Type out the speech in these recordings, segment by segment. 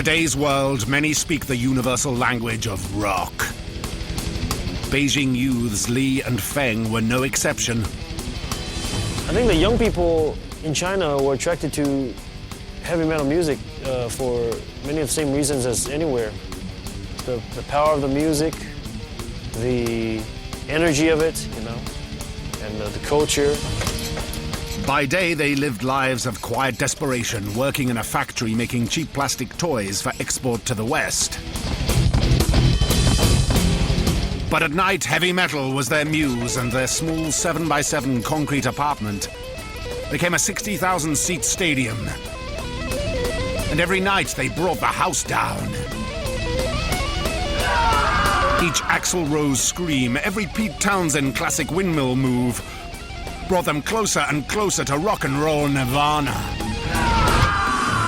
In today's world, many speak the universal language of rock. Beijing youths Li and Feng were no exception. I think the young people in China were attracted to heavy metal music for many of the same reasons as anywhere. The power of the music, the energy of it, and the culture. By day, they lived lives of quiet desperation, working in a factory making cheap plastic toys for export to the West. But at night, heavy metal was their muse, and their small 7x7 concrete apartment became a 60,000-seat stadium. And every night, they brought the house down. Each Axl Rose scream, every Pete Townsend classic windmill move brought them closer and closer to rock and roll nirvana.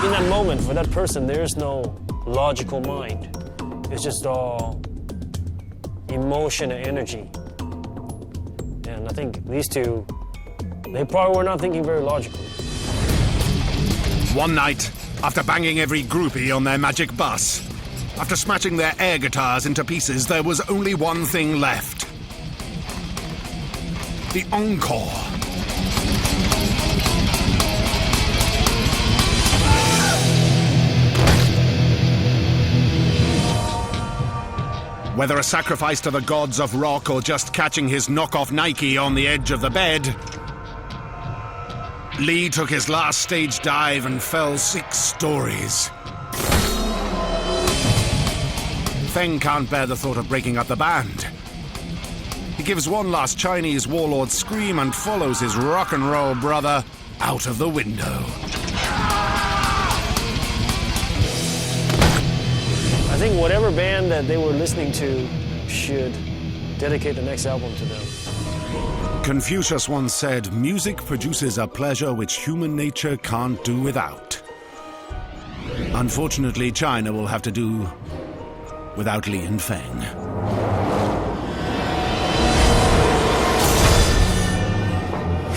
In that moment, for that person, there's no logical mind. It's just all emotion and energy. And I think these two, they probably were not thinking very logically. One night, after banging every groupie on their magic bus, after smashing their air guitars into pieces, there was only one thing left. The encore. Whether a sacrifice to the gods of rock or just catching his knockoff Nike on the edge of the bed, Li took his last stage dive and fell 6 stories. Feng can't bear the thought of breaking up the band. He gives one last Chinese warlord scream and follows his rock and roll brother out of the window. I think whatever band that they were listening to should dedicate the next album to them. Confucius once said, "Music produces a pleasure which human nature can't do without." Unfortunately, China will have to do without Li and Feng.